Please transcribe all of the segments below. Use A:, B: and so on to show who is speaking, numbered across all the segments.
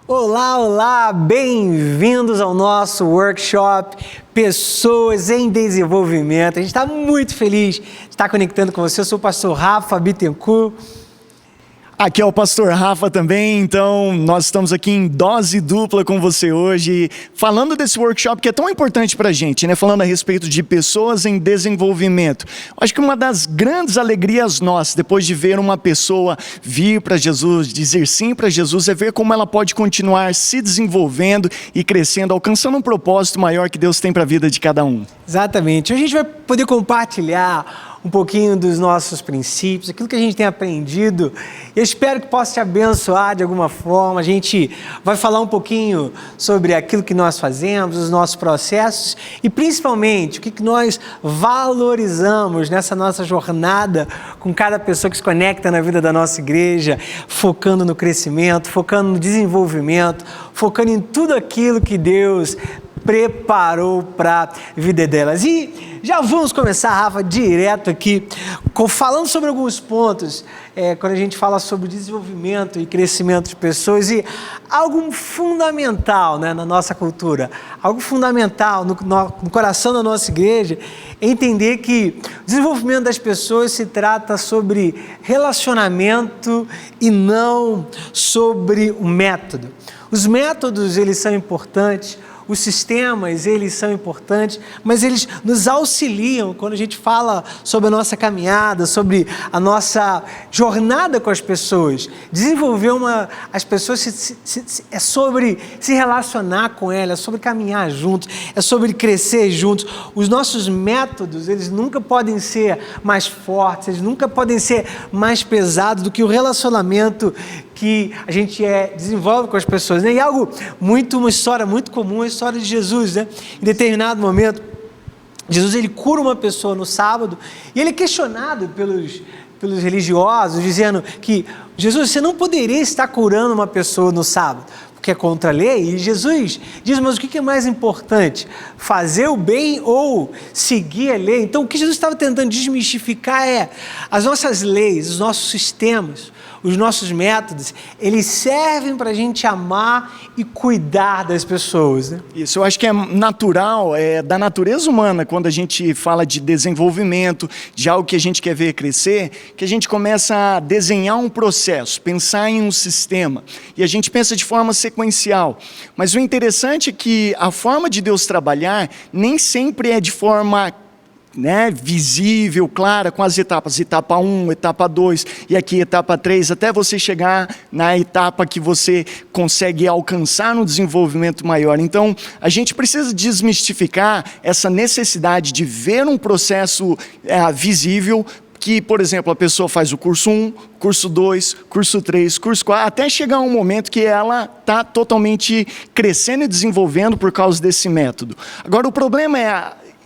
A: Olá, olá, bem-vindos ao nosso workshop Pessoas em Desenvolvimento. A gente está muito feliz de estar conectando com você. Eu sou o pastor Rafa Bittencourt.
B: Aqui é o pastor Rafa também, então nós estamos aqui em dose dupla com você hoje, falando desse workshop que é tão importante para a gente, né? Falando a respeito de pessoas em desenvolvimento. Acho que uma das grandes alegrias nossas, depois de ver uma pessoa vir para Jesus, dizer sim para Jesus, é ver como ela pode continuar se desenvolvendo e crescendo, alcançando um propósito maior que Deus tem para a vida de cada um.
A: Exatamente. Hoje a gente vai poder compartilhar um pouquinho dos nossos princípios, aquilo que a gente tem aprendido. Eu espero que possa te abençoar de alguma forma. A gente vai falar um pouquinho sobre aquilo que nós fazemos, os nossos processos e principalmente o que nós valorizamos nessa nossa jornada com cada pessoa que se conecta na vida da nossa igreja, focando no crescimento, focando no desenvolvimento, focando em tudo aquilo que Deus preparou para a vida delas. E já vamos começar, Rafa, direto aqui, falando sobre alguns pontos, quando a gente fala sobre desenvolvimento e crescimento de pessoas, e algo fundamental, né, na nossa cultura, algo fundamental no coração da nossa igreja, é entender que o desenvolvimento das pessoas se trata sobre relacionamento e não sobre o método. Os métodos, eles são importantes, os sistemas, eles são importantes, mas eles nos auxiliam quando a gente fala sobre a nossa caminhada, sobre a nossa jornada com as pessoas. Desenvolver as pessoas é sobre se relacionar com elas, é sobre caminhar juntos, é sobre crescer juntos. Os nossos métodos, eles nunca podem ser mais fortes, eles nunca podem ser mais pesados do que o relacionamento que a gente desenvolve com as pessoas, né? E uma história muito comum, a história de Jesus, né? Em determinado momento, Jesus ele cura uma pessoa no sábado e ele é questionado pelos religiosos, dizendo que Jesus, você não poderia estar curando uma pessoa no sábado, porque é contra a lei. E Jesus diz, mas o que é mais importante? Fazer o bem ou seguir a lei? Então o que Jesus estava tentando desmistificar é as nossas leis, os nossos sistemas, os nossos métodos, eles servem para a gente amar e cuidar das pessoas, né?
B: Isso, eu acho que é natural, da natureza humana, quando a gente fala de desenvolvimento, de algo que a gente quer ver crescer, que a gente começa a desenhar um processo, pensar em um sistema, e a gente pensa de forma sequencial. Mas o interessante é que a forma de Deus trabalhar nem sempre é de forma visível, clara, com as etapas, etapa 1, etapa 2, e aqui etapa 3, até você chegar na etapa que você consegue alcançar no desenvolvimento maior. Então, a gente precisa desmistificar essa necessidade de ver um processo visível, que, por exemplo, a pessoa faz o curso 1, curso 2, curso 3, curso 4, até chegar um momento que ela está totalmente crescendo e desenvolvendo por causa desse método. Agora, o problema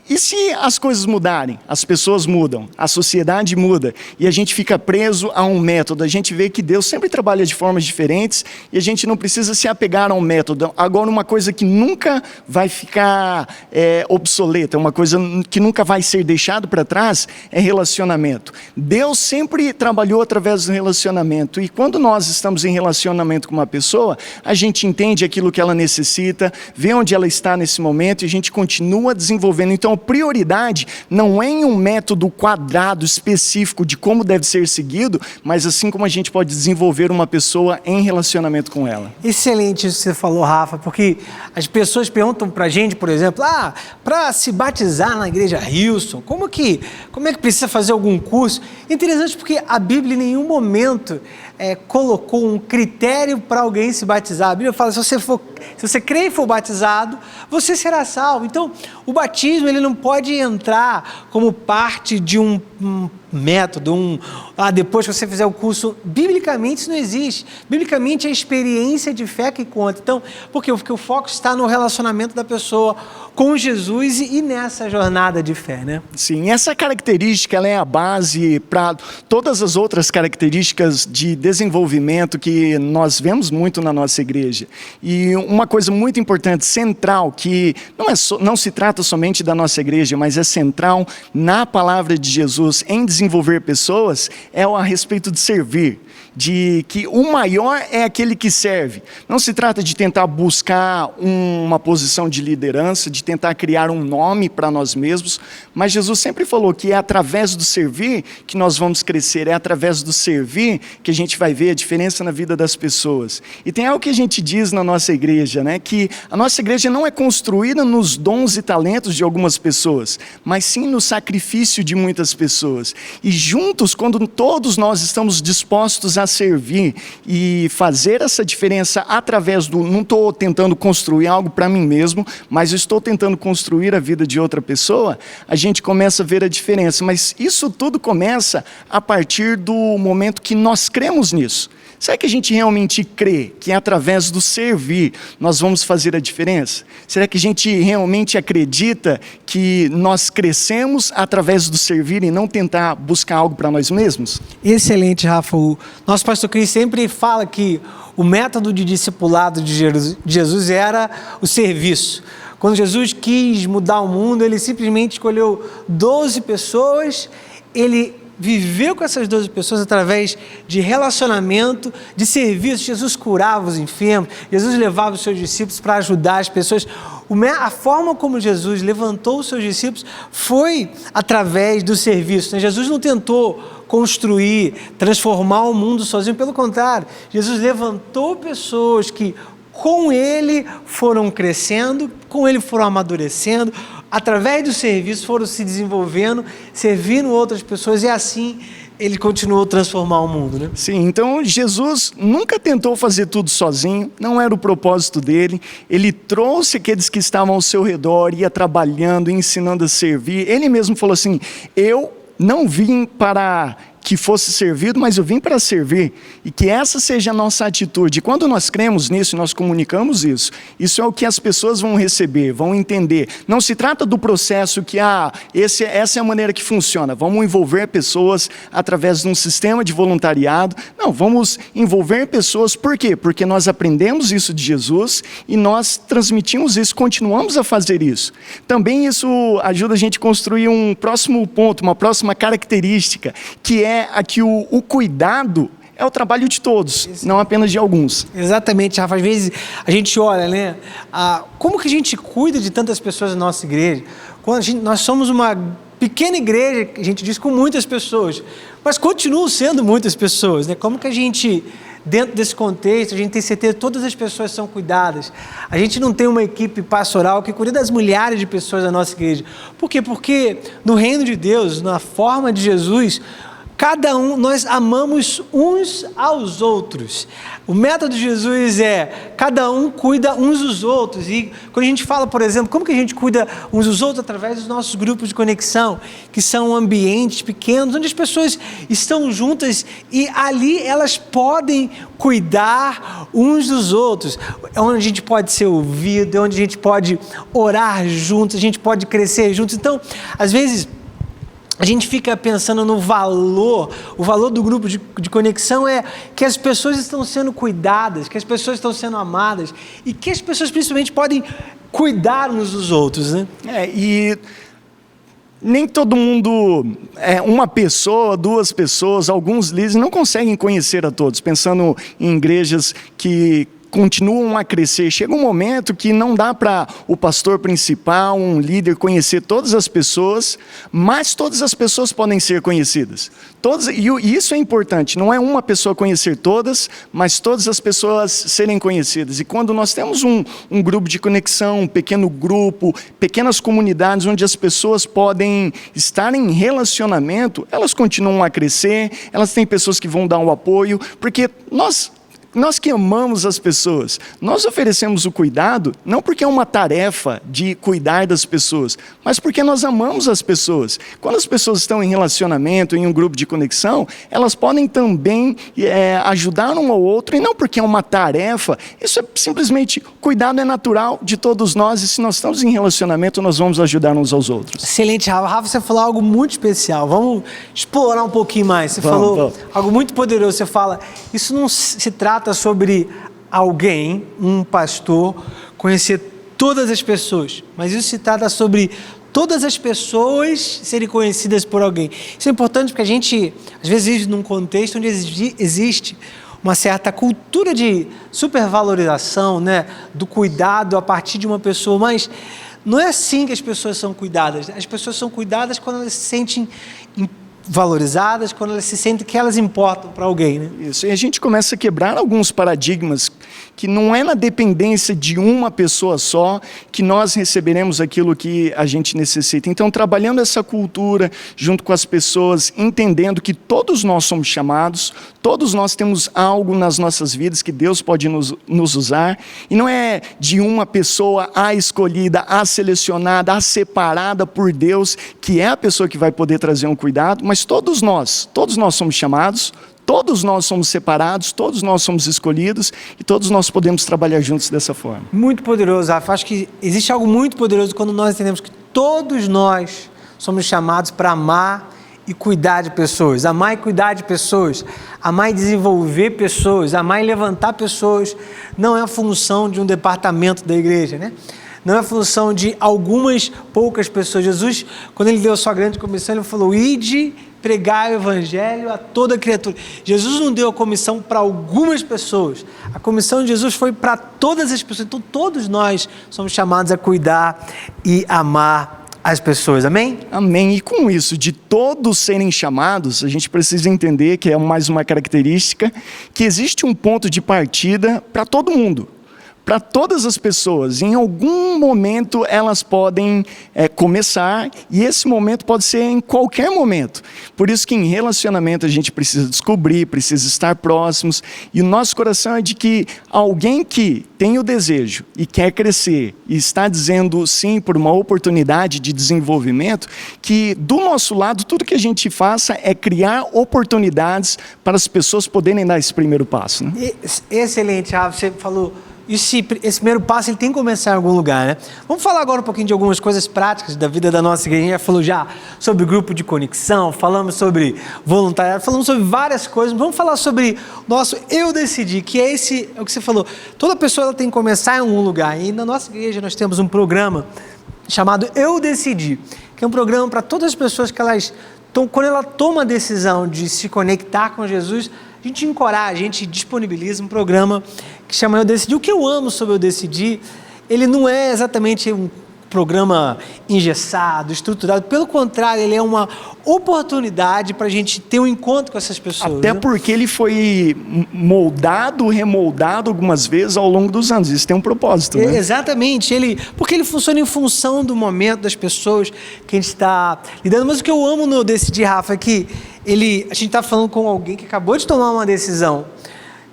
B: e se as coisas mudarem? As pessoas mudam, a sociedade muda e a gente fica preso a um método. A gente vê que Deus sempre trabalha de formas diferentes e a gente não precisa se apegar a um método. Agora, uma coisa que nunca vai ficar obsoleta, uma coisa que nunca vai ser deixado para trás é relacionamento. Deus sempre trabalhou através do relacionamento e quando nós estamos em relacionamento com uma pessoa, a gente entende aquilo que ela necessita, vê onde ela está nesse momento e a gente continua desenvolvendo. Então, a prioridade não é em um método quadrado específico de como deve ser seguido, mas assim como a gente pode desenvolver uma pessoa em relacionamento com ela.
A: Excelente isso que você falou, Rafa, porque as pessoas perguntam pra gente, por exemplo, para se batizar na igreja Hilson, como é que precisa fazer algum curso? Interessante porque a Bíblia em nenhum momento colocou um critério para alguém se batizar. A Bíblia fala, se você crê e for batizado, você será salvo. Então, o batismo ele não pode entrar como parte de um método, depois que você fizer o curso. Biblicamente isso não existe. Biblicamente é a experiência de fé que conta. Então, por quê? Porque o foco está no relacionamento da pessoa com Jesus e nessa jornada de fé, né?
B: Sim, essa característica ela é a base para todas as outras características de desenvolvimento que nós vemos muito na nossa igreja. E uma coisa muito importante, central, que não se trata somente da nossa igreja, mas é central na palavra de Jesus em desenvolver pessoas, é a respeito de servir. de que o maior é aquele que serve. Não se trata de tentar buscar uma posição de liderança, de tentar criar um nome para nós mesmos, mas Jesus sempre falou que é através do servir que nós vamos crescer, é através do servir que a gente vai ver a diferença na vida das pessoas. E tem algo que a gente diz na nossa igreja, né? Que a nossa igreja não é construída nos dons e talentos de algumas pessoas, mas sim no sacrifício de muitas pessoas. E juntos, quando todos nós estamos dispostos a servir e fazer essa diferença através do... Não estou tentando construir algo para mim mesmo, mas eu estou tentando construir a vida de outra pessoa, a gente começa a ver a diferença. Mas isso tudo começa a partir do momento que nós cremos nisso. Será que a gente realmente crê que através do servir nós vamos fazer a diferença? Será que a gente realmente acredita que nós crescemos através do servir e não tentar buscar algo para nós mesmos?
A: Excelente, Rafa. O nosso pastor Cris sempre fala que o método de discipulado de Jesus era o serviço. Quando Jesus quis mudar o mundo, ele simplesmente escolheu 12 pessoas, ele viveu com essas 12 pessoas através de relacionamento, de serviço. Jesus curava os enfermos, Jesus levava os seus discípulos para ajudar as pessoas. A forma como Jesus levantou os seus discípulos foi através do serviço. Jesus não tentou construir, transformar o mundo sozinho, pelo contrário, Jesus levantou pessoas que com ele foram crescendo, com ele foram amadurecendo, através do serviço foram se desenvolvendo, servindo outras pessoas, e assim ele continuou a transformar o mundo, né?
B: Sim, então Jesus nunca tentou fazer tudo sozinho, não era o propósito dele. Ele trouxe aqueles que estavam ao seu redor, ia trabalhando, ensinando a servir. Ele mesmo falou assim: eu não vim para que fosse servido, mas eu vim para servir, e que essa seja a nossa atitude. E quando nós cremos nisso, nós comunicamos isso, isso é o que as pessoas vão receber, vão entender. Não se trata do processo que, essa é a maneira que funciona, vamos envolver pessoas através de um sistema de voluntariado. Não, vamos envolver pessoas, por quê? Porque nós aprendemos isso de Jesus, e nós transmitimos isso, continuamos a fazer isso. Também isso ajuda a gente a construir um próximo ponto, uma próxima característica, que é aqui o cuidado é o trabalho de todos, não apenas de alguns.
A: Exatamente, Rafa. Às vezes a gente olha, né? Como que a gente cuida de tantas pessoas na nossa igreja? Nós somos uma pequena igreja, a gente diz, com muitas pessoas, mas continuam sendo muitas pessoas, né? Como que a gente, dentro desse contexto, a gente tem certeza que todas as pessoas são cuidadas? A gente não tem uma equipe pastoral que cuida das milhares de pessoas da nossa igreja. Por quê? Porque no reino de Deus, na forma de Jesus, nós amamos uns aos outros. O método de Jesus é, cada um cuida uns dos outros. E quando a gente fala, por exemplo, como que a gente cuida uns dos outros? Através dos nossos grupos de conexão, que são ambientes pequenos, onde as pessoas estão juntas e ali elas podem cuidar uns dos outros. É onde a gente pode ser ouvido, é onde a gente pode orar juntos, a gente pode crescer juntos. Então, às vezes, a gente fica pensando no valor, o valor do grupo de conexão é que as pessoas estão sendo cuidadas, que as pessoas estão sendo amadas e que as pessoas principalmente podem cuidar uns dos outros, né?
B: E nem todo mundo, uma pessoa, duas pessoas, alguns líderes não conseguem conhecer a todos, pensando em igrejas que continuam a crescer. Chega um momento que não dá para o pastor principal, um líder, conhecer todas as pessoas, mas todas as pessoas podem ser conhecidas. E isso é importante, não é uma pessoa conhecer todas, mas todas as pessoas serem conhecidas. E quando nós temos um grupo de conexão, um pequeno grupo, pequenas comunidades onde as pessoas podem estar em relacionamento, elas continuam a crescer, elas têm pessoas que vão dar um apoio, porque nós que amamos as pessoas, nós oferecemos o cuidado, não porque é uma tarefa de cuidar das pessoas, mas porque nós amamos as pessoas. Quando as pessoas estão em relacionamento, em um grupo de conexão, elas podem também ajudar um ao outro, e não porque é uma tarefa. Isso é simplesmente, cuidado é natural de todos nós, e se nós estamos em relacionamento, nós vamos ajudar uns aos outros.
A: Excelente, Rafa. Rafa, você falou algo muito especial, vamos explorar um pouquinho mais. Você falou algo muito poderoso, você fala, isso não se trata sobre alguém, um pastor, conhecer todas as pessoas, mas isso se trata sobre todas as pessoas serem conhecidas por alguém. Isso é importante porque a gente, às vezes, vive num contexto onde existe uma certa cultura de supervalorização, né, do cuidado a partir de uma pessoa, mas não é assim que as pessoas são cuidadas. As pessoas são cuidadas quando elas se sentem valorizadas, quando elas se sentem que elas importam para alguém, né?
B: Isso, e a gente começa a quebrar alguns paradigmas que não é na dependência de uma pessoa só que nós receberemos aquilo que a gente necessita. Então, trabalhando essa cultura junto com as pessoas, entendendo que todos nós somos chamados, todos nós temos algo nas nossas vidas que Deus pode nos usar, e não é de uma pessoa a escolhida, a selecionada, a separada por Deus, que é a pessoa que vai poder trazer um cuidado, mas todos nós somos chamados, todos nós somos separados, todos nós somos escolhidos e todos nós podemos trabalhar juntos dessa forma.
A: Muito poderoso, Rafa. Acho que existe algo muito poderoso quando nós entendemos que todos nós somos chamados para amar e cuidar de pessoas, amar e cuidar de pessoas, amar e desenvolver pessoas, amar e levantar pessoas. Não é a função de um departamento da igreja, né? Não é a função de algumas poucas pessoas. Jesus, quando ele deu a sua grande comissão, ele falou: ide pregar o evangelho a toda criatura. Jesus não deu a comissão para algumas pessoas. A comissão de Jesus foi para todas as pessoas. Então todos nós somos chamados a cuidar e amar as pessoas. Amém?
B: Amém. E com isso, de todos serem chamados, a gente precisa entender que é mais uma característica, que existe um ponto de partida para todo mundo. Para todas as pessoas, em algum momento elas podem começar, e esse momento pode ser em qualquer momento. Por isso que em relacionamento a gente precisa descobrir, precisa estar próximos, e o nosso coração é de que alguém que tem o desejo e quer crescer, e está dizendo sim por uma oportunidade de desenvolvimento, que do nosso lado tudo que a gente faça é criar oportunidades para as pessoas poderem dar esse primeiro passo, né?
A: Excelente, Rafa, você falou. Esse primeiro passo ele tem que começar em algum lugar, né? Vamos falar agora um pouquinho de algumas coisas práticas da vida da nossa igreja. A gente já falou sobre grupo de conexão, falamos sobre voluntariado, falamos sobre várias coisas. Vamos falar sobre o nosso Eu Decidi, que é o que você falou. Toda pessoa ela tem que começar em algum lugar. E na nossa igreja nós temos um programa chamado Eu Decidi, que é um programa para todas as pessoas que elas... Então, quando ela toma a decisão de se conectar com Jesus, a gente encoraja, a gente disponibiliza um programa que chama Eu Decidi. O que eu amo sobre Eu Decidi, ele não é exatamente um programa engessado, estruturado. Pelo contrário, ele é uma oportunidade para a gente ter um encontro com essas pessoas.
B: Até porque ele foi moldado, remoldado algumas vezes ao longo dos anos. Isso tem um propósito, né?
A: Exatamente. Porque ele funciona em função do momento das pessoas que a gente está lidando. Mas o que eu amo no Decidi, Rafa, é que a gente está falando com alguém que acabou de tomar uma decisão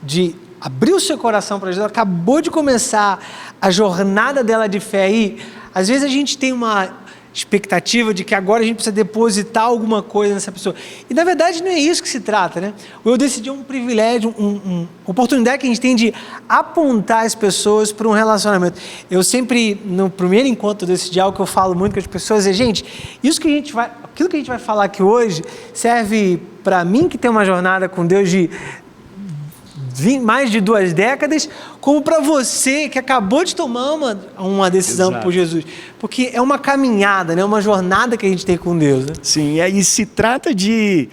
A: de abrir o seu coração para Jesus, acabou de começar a jornada dela de fé aí. Às vezes a gente tem uma expectativa de que agora a gente precisa depositar alguma coisa nessa pessoa. E na verdade não é isso que se trata, né? O Eu Decidi é um privilégio, uma oportunidade que a gente tem de apontar as pessoas para um relacionamento. Eu sempre, no primeiro encontro Eu Decidi, algo que eu falo muito com as pessoas é: gente, aquilo que a gente vai falar aqui hoje serve para mim que tem uma jornada com Deus de mais de 2 décadas, como para você que acabou de tomar uma decisão por Jesus. Porque é uma caminhada, né? Uma jornada que a gente tem com Deus, né?
B: Sim, e aí se trata de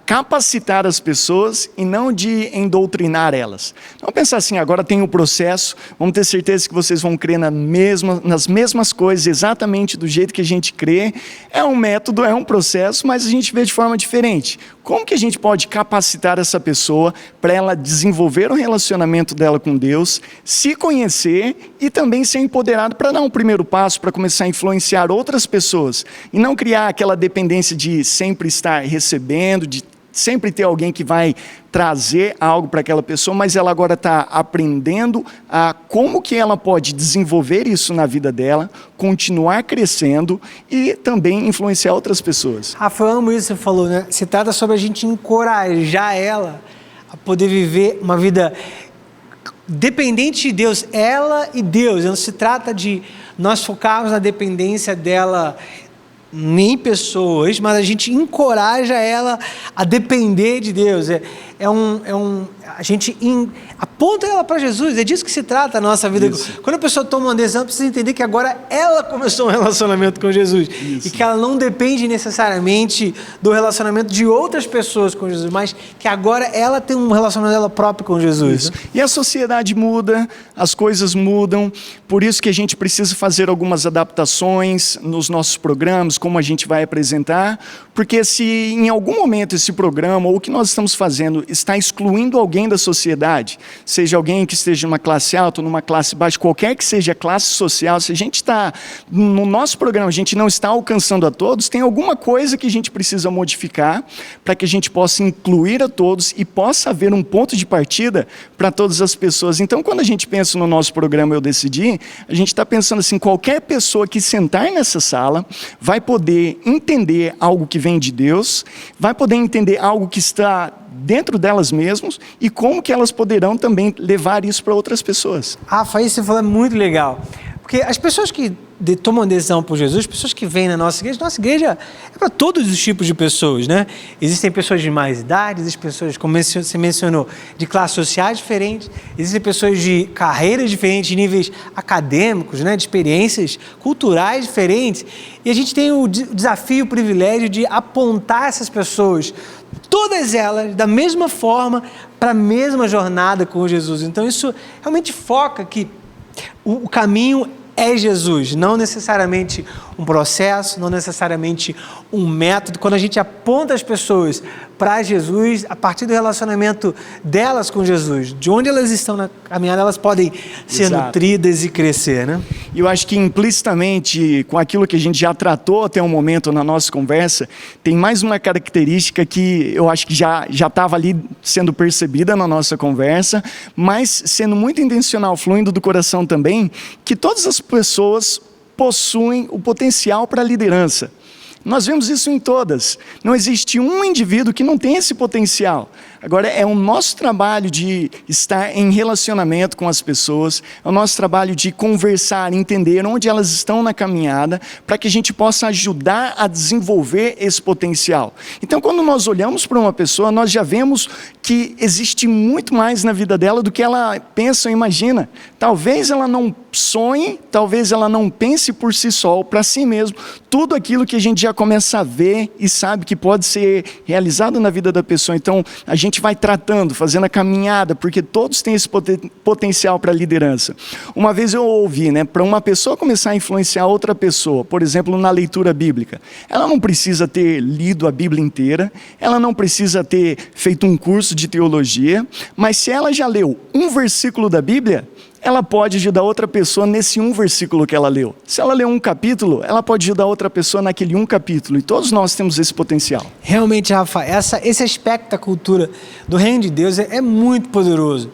B: capacitar as pessoas e não de endoutrinar elas. Vamos pensar assim: agora tem o processo, vamos ter certeza que vocês vão crer nas mesmas coisas, exatamente do jeito que a gente crê. É um método, é um processo, mas a gente vê de forma diferente. Como que a gente pode capacitar essa pessoa para ela desenvolver o relacionamento dela com Deus, se conhecer e também ser empoderado para dar um primeiro passo, para começar a influenciar outras pessoas e não criar aquela dependência de sempre estar recebendo, de sempre ter alguém que vai trazer algo para aquela pessoa, mas ela agora está aprendendo a como que ela pode desenvolver isso na vida dela, continuar crescendo e também influenciar outras pessoas.
A: Rafa, eu amo isso que você falou, né? Se trata sobre a gente encorajar ela a poder viver uma vida dependente de Deus, ela e Deus. Não se trata de nós focarmos na dependência dela em pessoas, mas a gente encoraja ela a depender de Deus. A gente aponta ela para Jesus. É disso que se trata a nossa vida.
B: Isso.
A: Quando a pessoa toma uma decisão, precisa entender que agora ela começou um relacionamento com Jesus.
B: Isso.
A: E que ela não depende necessariamente do relacionamento de outras pessoas com Jesus, mas que agora ela tem um relacionamento dela próprio com Jesus. Né?
B: E a sociedade muda, as coisas mudam, por isso que a gente precisa fazer algumas adaptações nos nossos programas, como a gente vai apresentar, porque se em algum momento esse programa ou o que nós estamos fazendo está excluindo alguém da sociedade, seja alguém que esteja numa classe alta ou numa classe baixa, qualquer que seja a classe social, se a gente está, no nosso programa, a gente não está alcançando a todos, tem alguma coisa que a gente precisa modificar para que a gente possa incluir a todos e possa haver um ponto de partida para todas as pessoas. Então, quando a gente pensa no nosso programa Eu Decidi, a gente está pensando assim, qualquer pessoa que sentar nessa sala vai poder entender algo que vem de Deus, vai poder entender algo que está dentro delas mesmas e como que elas poderão também levar isso para outras pessoas.
A: Rafa, isso você falou é muito legal. Porque as pessoas que tomam decisão por Jesus, pessoas que vêm na nossa igreja é para todos os tipos de pessoas, né? Existem pessoas de mais idade, existem pessoas, como você mencionou, de classes sociais diferentes, existem pessoas de carreiras diferentes, de níveis acadêmicos, né? De experiências culturais diferentes. E a gente tem o desafio, o privilégio de apontar essas pessoas, todas elas, da mesma forma, para a mesma jornada com Jesus. Então isso realmente foca que o caminho é Jesus, não necessariamente um processo, não necessariamente um método. Quando a gente aponta as pessoas para Jesus, a partir do relacionamento delas com Jesus, de onde elas estão na caminhada, elas podem ser nutridas e crescer, né?
B: E eu acho que implicitamente, com aquilo que a gente já tratou até o momento na nossa conversa, tem mais uma característica que eu acho que já estava ali sendo percebida na nossa conversa, mas sendo muito intencional, fluindo do coração também, que todas as pessoas possuem o potencial para a liderança. Nós vemos isso em todas. Não existe um indivíduo que não tem esse potencial. Agora, é o nosso trabalho de estar em relacionamento com as pessoas, é o nosso trabalho de conversar, entender onde elas estão na caminhada, para que a gente possa ajudar a desenvolver esse potencial. Então, quando nós olhamos para uma pessoa, nós já vemos que existe muito mais na vida dela do que ela pensa ou imagina. Talvez ela não sonhe, talvez ela não pense por si só, ou para si mesmo, tudo aquilo que a gente já começa a ver e sabe que pode ser realizado na vida da pessoa. Então, a gente vai tratando, fazendo a caminhada, porque todos têm esse potencial para a liderança. Uma vez eu ouvi, para uma pessoa começar a influenciar outra pessoa, por exemplo, na leitura bíblica, ela não precisa ter lido a Bíblia inteira, ela não precisa ter feito um curso de teologia, mas se ela já leu um versículo da Bíblia, ela pode ajudar outra pessoa nesse um versículo que ela leu. Se ela leu um capítulo, ela pode ajudar outra pessoa naquele um capítulo. E todos nós temos esse potencial.
A: Realmente, Rafa, esse aspecto da cultura do reino de Deus é muito poderoso.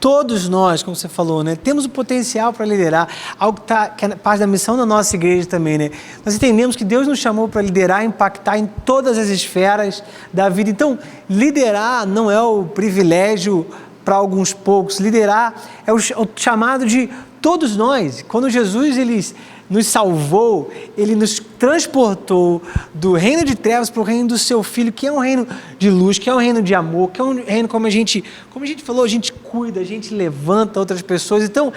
A: Todos nós, como você falou, temos o potencial para liderar, algo que é parte da missão da nossa igreja também. Nós entendemos que Deus nos chamou para liderar e impactar em todas as esferas da vida. Então, liderar não é o privilégio para alguns poucos. Liderar é o chamado de todos nós. Quando Jesus nos salvou, Ele nos transportou do reino de trevas para o reino do Seu Filho, que é um reino de luz, que é um reino de amor, que é um reino como a gente falou, a gente cuida, a gente levanta outras pessoas. Então,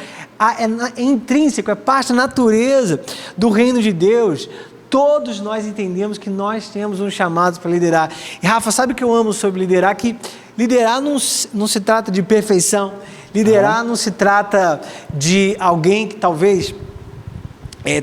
A: é intrínseco, é parte da natureza do reino de Deus. Todos nós entendemos que nós temos um chamado para liderar. E Rafa, sabe o que eu amo sobre liderar? Que liderar não se trata de perfeição. Liderar não se trata de alguém que talvez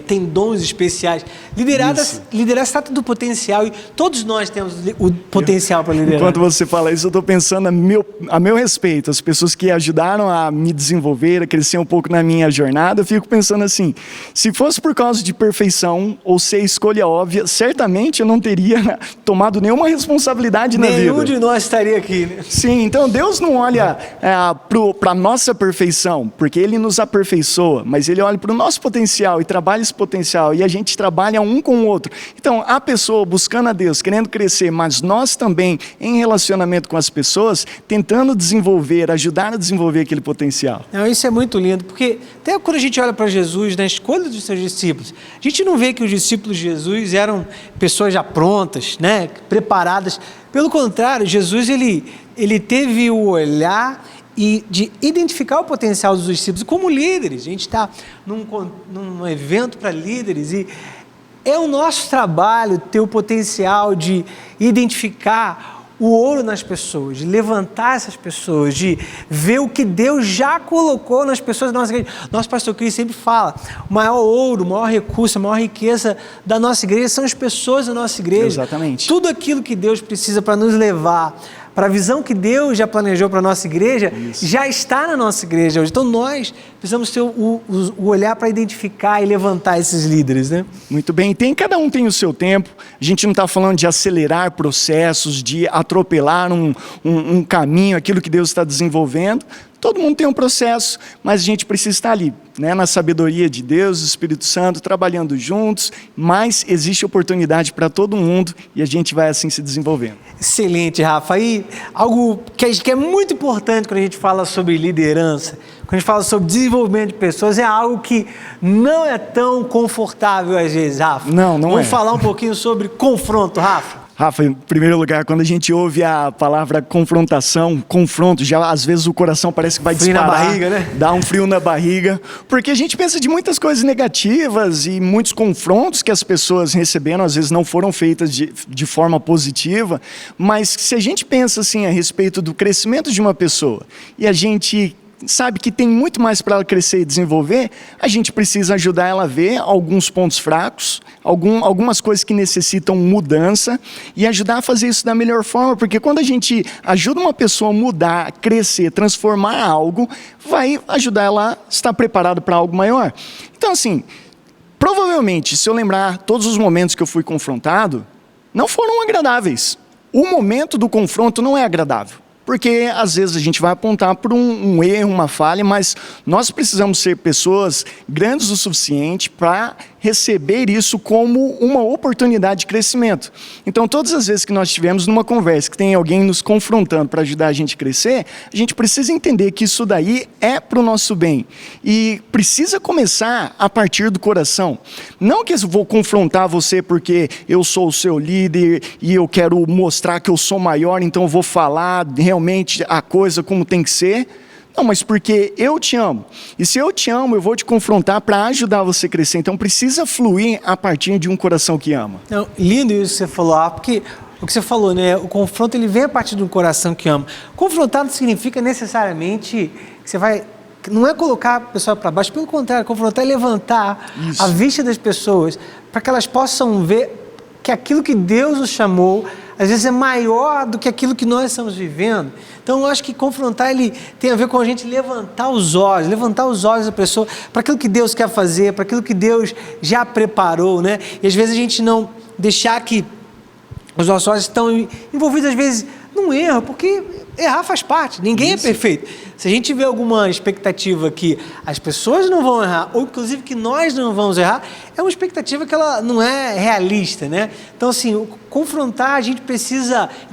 A: tem dons especiais. Liderar se trata do potencial, e todos nós temos o potencial para liderar.
B: Enquanto você fala isso, eu estou pensando a meu respeito, as pessoas que ajudaram a me desenvolver, a crescer um pouco na minha jornada, eu fico pensando assim, se fosse por causa de perfeição ou ser escolha óbvia, certamente eu não teria tomado nenhuma responsabilidade na vida.
A: Nenhum de nós estaria aqui,
B: Sim, então Deus não olha para a nossa perfeição, porque Ele nos aperfeiçoa, mas Ele olha para o nosso potencial e trabalha esse potencial, e a gente trabalha um com o outro. Então, a pessoa buscando a Deus, querendo crescer, mas nós também, em relacionamento com as pessoas, tentando desenvolver, ajudar a desenvolver aquele potencial.
A: Isso é muito lindo, porque até quando a gente olha para Jesus, na escolha dos seus discípulos, a gente não vê que os discípulos de Jesus eram pessoas já prontas, preparadas. Pelo contrário, Jesus, ele teve o olhar e de identificar o potencial dos discípulos como líderes. A gente está num evento para líderes e é o nosso trabalho ter o potencial de identificar o ouro nas pessoas, de levantar essas pessoas, de ver o que Deus já colocou nas pessoas da nossa igreja. Nosso pastor Cris sempre fala, o maior ouro, o maior recurso, a maior riqueza da nossa igreja são as pessoas da nossa igreja.
B: Exatamente.
A: Tudo aquilo que Deus precisa para nos levar para a visão que Deus já planejou para a nossa igreja, já está na nossa igreja hoje. Então nós precisamos ter o olhar para identificar e levantar esses líderes, né?
B: Muito bem, cada um tem o seu tempo. A gente não está falando de acelerar processos, de atropelar um caminho, aquilo que Deus está desenvolvendo. Todo mundo tem um processo, mas a gente precisa estar ali, né, na sabedoria de Deus, do Espírito Santo, trabalhando juntos, mas existe oportunidade para todo mundo e a gente vai assim se desenvolvendo.
A: Excelente, Rafa. E algo que é muito importante quando a gente fala sobre liderança, quando a gente fala sobre desenvolvimento de pessoas, é algo que não é tão confortável às vezes, Rafa.
B: Não é.
A: Vamos falar um pouquinho sobre confronto, Rafa.
B: Rafa, em primeiro lugar, quando a gente ouve a palavra confrontação, confronto, já às vezes o coração parece que vai disparar.
A: Frio na barriga, né?
B: Dá um frio na barriga, porque a gente pensa de muitas coisas negativas e muitos confrontos que as pessoas receberam, às vezes não foram feitas de forma positiva, mas se a gente pensa assim a respeito do crescimento de uma pessoa e a gente sabe que tem muito mais para ela crescer e desenvolver, a gente precisa ajudar ela a ver alguns pontos fracos, algumas coisas que necessitam mudança e ajudar a fazer isso da melhor forma, porque quando a gente ajuda uma pessoa a mudar, crescer, transformar algo, vai ajudar ela a estar preparada para algo maior. Então assim, provavelmente, se eu lembrar todos os momentos que eu fui confrontado, não foram agradáveis. O momento do confronto não é agradável. Porque às vezes a gente vai apontar por um erro, uma falha, mas nós precisamos ser pessoas grandes o suficiente para receber isso como uma oportunidade de crescimento. Então todas as vezes que nós estivermos numa conversa que tem alguém nos confrontando para ajudar a gente a crescer, a gente precisa entender que isso daí é para o nosso bem. E precisa começar a partir do coração. Não que eu vou confrontar você porque eu sou o seu líder e eu quero mostrar que eu sou maior, então eu vou falar realmente a coisa como tem que ser. Não, mas porque eu te amo. E se eu te amo, eu vou te confrontar para ajudar você a crescer. Então precisa fluir a partir de um coração que ama.
A: Não, lindo isso que você falou, porque o que você falou, né? O confronto ele vem a partir de um coração que ama. Confrontar não significa necessariamente que você vai... Não é colocar a pessoa para baixo, pelo contrário, confrontar é levantar a vista das pessoas para que elas possam ver que aquilo que Deus nos chamou às vezes é maior do que aquilo que nós estamos vivendo. Então eu acho que confrontar ele tem a ver com a gente levantar os olhos da pessoa para aquilo que Deus quer fazer, para aquilo que Deus já preparou, né? E às vezes a gente não deixar que os nossos olhos estão envolvidos às vezes num erro, porque errar faz parte, ninguém é perfeito. Se a gente tiver alguma expectativa que as pessoas não vão errar, ou inclusive que nós não vamos errar, é uma expectativa que ela não é realista, né? Então assim, confrontar, a gente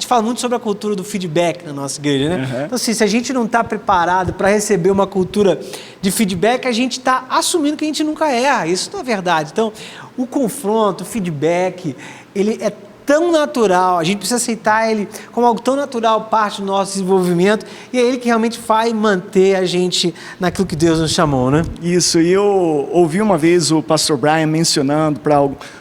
A: fala muito sobre a cultura do feedback na nossa igreja, né? Uhum. Então assim, se a gente não está preparado para receber uma cultura de feedback, a gente está assumindo que a gente nunca erra, isso não é verdade. Então, o confronto, o feedback, ele é tão natural, a gente precisa aceitar ele como algo tão natural, parte do nosso desenvolvimento, e é ele que realmente vai manter a gente naquilo que Deus nos chamou, né?
B: Isso, e eu ouvi uma vez o pastor Brian mencionando para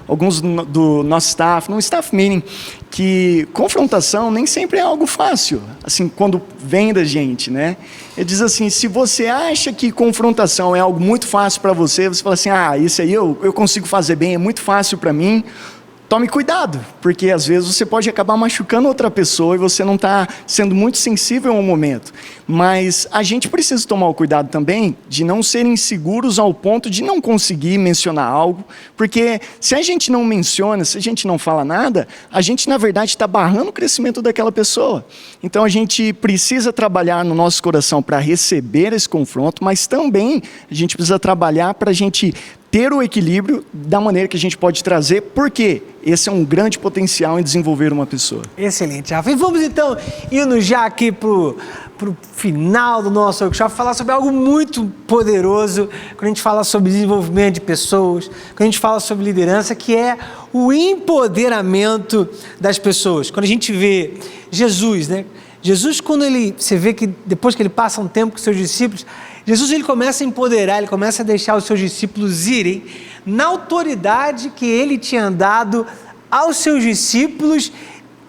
B: alguns do nosso staff, num staff meeting, que confrontação nem sempre é algo fácil, assim, quando vem da gente, né? Ele diz assim, se você acha que confrontação é algo muito fácil para você, você fala assim, isso aí eu consigo fazer bem, é muito fácil para mim. Tome cuidado, porque às vezes você pode acabar machucando outra pessoa e você não está sendo muito sensível ao momento. Mas a gente precisa tomar o cuidado também de não ser inseguros ao ponto de não conseguir mencionar algo, porque se a gente não menciona, se a gente não fala nada, a gente na verdade está barrando o crescimento daquela pessoa. Então a gente precisa trabalhar no nosso coração para receber esse confronto, mas também a gente precisa trabalhar para a gente ter o equilíbrio da maneira que a gente pode trazer, porque esse é um grande potencial em desenvolver uma pessoa.
A: Excelente, Rafa. E vamos então indo já aqui para o final do nosso workshop, falar sobre algo muito poderoso, quando a gente fala sobre desenvolvimento de pessoas, quando a gente fala sobre liderança, que é o empoderamento das pessoas. Quando a gente vê Jesus, né? Jesus, você vê que depois que ele passa um tempo com seus discípulos, Jesus ele começa a empoderar, ele começa a deixar os seus discípulos irem na autoridade que ele tinha dado aos seus discípulos,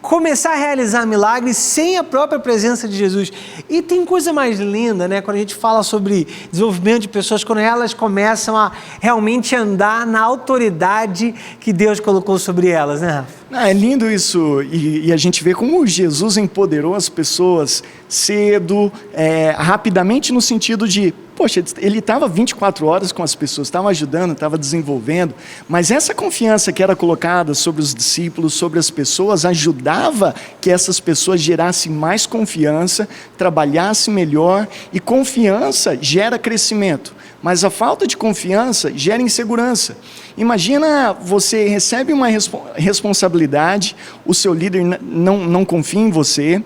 A: começar a realizar milagres sem a própria presença de Jesus. E tem coisa mais linda, né? Quando a gente fala sobre desenvolvimento de pessoas, quando elas começam a realmente andar na autoridade que Deus colocou sobre elas, né?
B: É lindo isso, e a gente vê como Jesus empoderou as pessoas cedo, rapidamente, no sentido de, poxa, ele estava 24 horas com as pessoas, estava ajudando, estava desenvolvendo, mas essa confiança que era colocada sobre os discípulos, sobre as pessoas, ajudava que essas pessoas gerassem mais confiança, trabalhassem melhor, e confiança gera crescimento. Mas a falta de confiança gera insegurança. Imagina, você recebe uma responsabilidade, o seu líder não confia em você.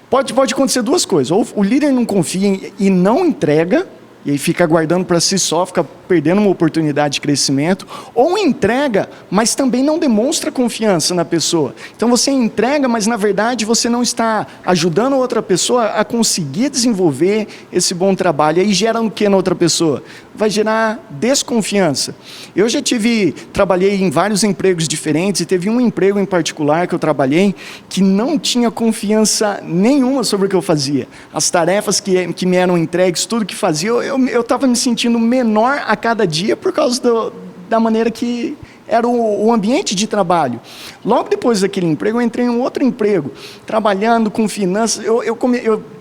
B: Pode acontecer duas coisas. Ou o líder não confia e não entrega, e aí fica guardando para si só, fica perdendo uma oportunidade de crescimento, ou entrega, mas também não demonstra confiança na pessoa. Então você entrega, mas na verdade você não está ajudando a outra pessoa a conseguir desenvolver esse bom trabalho. E aí gera o que na outra pessoa? Vai gerar desconfiança. Eu já trabalhei em vários empregos diferentes, e teve um emprego em particular que eu trabalhei, que não tinha confiança nenhuma sobre o que eu fazia. As tarefas que me eram entregues, tudo que fazia, eu estava me sentindo menor a cada dia por causa da maneira que era o ambiente de trabalho. Logo depois daquele emprego, eu entrei em um outro emprego, trabalhando com finanças.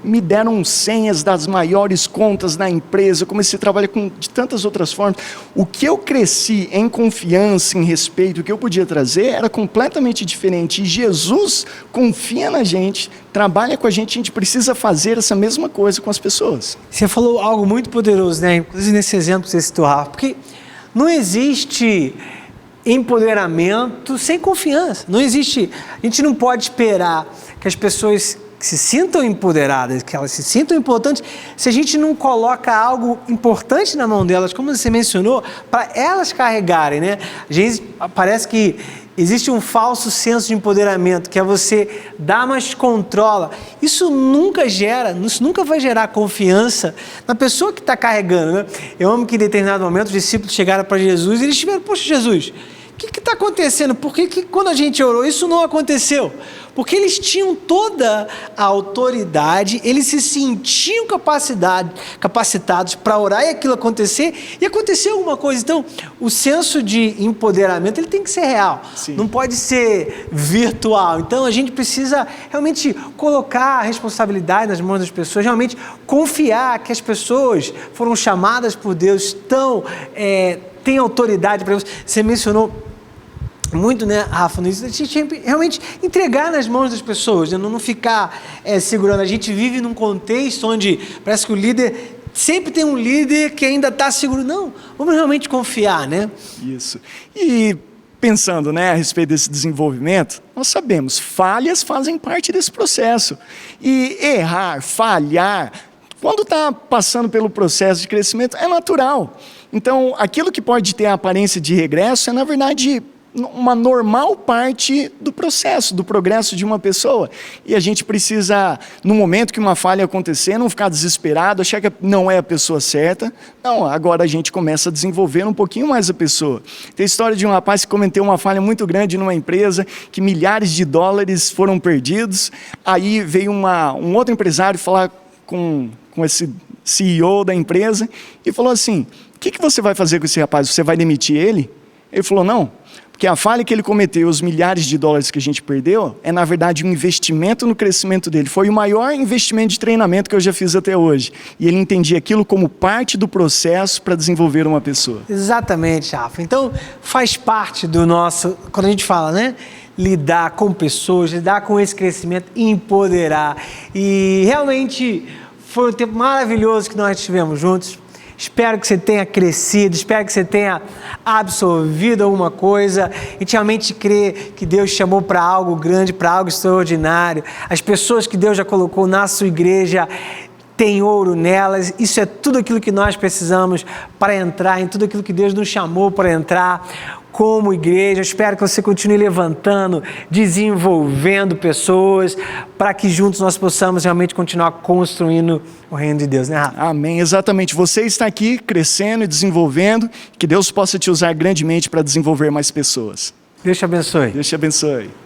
B: Me deram senhas das maiores contas da empresa, eu comecei a trabalhar de tantas outras formas. O que eu cresci em confiança, em respeito, o que eu podia trazer, era completamente diferente. E Jesus confia na gente, trabalha com a gente precisa fazer essa mesma coisa com as pessoas.
A: Você falou algo muito poderoso, né? Inclusive nesse exemplo que você citou, Rafa, porque não existe empoderamento sem confiança. Não existe, a gente não pode esperar que as pessoas se sintam empoderadas, que elas se sintam importantes, se a gente não coloca algo importante na mão delas, como você mencionou, para elas carregarem, né? Às vezes parece que existe um falso senso de empoderamento, que é você dar, mas controla. Isso nunca vai gerar confiança na pessoa que está carregando, né? Eu amo que em determinado momento os discípulos chegaram para Jesus e eles tiveram, poxa, Jesus, o que está acontecendo? Por que quando a gente orou isso não aconteceu? Porque eles tinham toda a autoridade, eles se sentiam capacitados para orar e aquilo acontecer, e aconteceu alguma coisa. Então, o senso de empoderamento ele tem que ser real, Sim. Não pode ser virtual. Então, a gente precisa realmente colocar a responsabilidade nas mãos das pessoas, realmente confiar que as pessoas foram chamadas por Deus, têm autoridade para isso. Você mencionou muito, né, Rafa, a gente realmente entregar nas mãos das pessoas, né? Não ficar segurando. A gente vive num contexto onde parece que o líder, sempre tem um líder que ainda está seguro. Não, vamos realmente confiar, né? Isso.
B: E pensando, né, a respeito desse desenvolvimento, nós sabemos, falhas fazem parte desse processo. E errar, falhar, quando está passando pelo processo de crescimento, é natural. Então, aquilo que pode ter a aparência de regresso é, na verdade, uma normal parte do processo, do progresso de uma pessoa. E a gente precisa, no momento que uma falha acontecer, não ficar desesperado, achar que não é a pessoa certa. Não, agora a gente começa a desenvolver um pouquinho mais a pessoa. Tem a história de um rapaz que cometeu uma falha muito grande numa empresa, que milhares de dólares foram perdidos. Aí veio um outro empresário falar com esse CEO da empresa e falou assim: o que você vai fazer com esse rapaz? Você vai demitir ele? Ele falou: não, porque a falha que ele cometeu, os milhares de dólares que a gente perdeu, é na verdade um investimento no crescimento dele. Foi o maior investimento de treinamento que eu já fiz até hoje. E ele entendia aquilo como parte do processo para desenvolver uma pessoa.
A: Exatamente, Rafa. Então, faz parte do nosso, quando a gente fala, né? Lidar com pessoas, lidar com esse crescimento, empoderar. E realmente foi um tempo maravilhoso que nós tivemos juntos. Espero que você tenha crescido, espero que você tenha absorvido alguma coisa. A gente realmente crê que Deus chamou para algo grande, para algo extraordinário. As pessoas que Deus já colocou na sua igreja tem ouro nelas. Isso é tudo aquilo que nós precisamos para entrar, em tudo aquilo que Deus nos chamou para entrar. como igreja. Eu espero que você continue levantando, desenvolvendo pessoas, para que juntos nós possamos realmente continuar construindo o reino de Deus, né, Rafa?
B: Amém, exatamente. Você está aqui crescendo e desenvolvendo, que Deus possa te usar grandemente para desenvolver mais pessoas.
A: Deus te abençoe.
B: Deus te abençoe.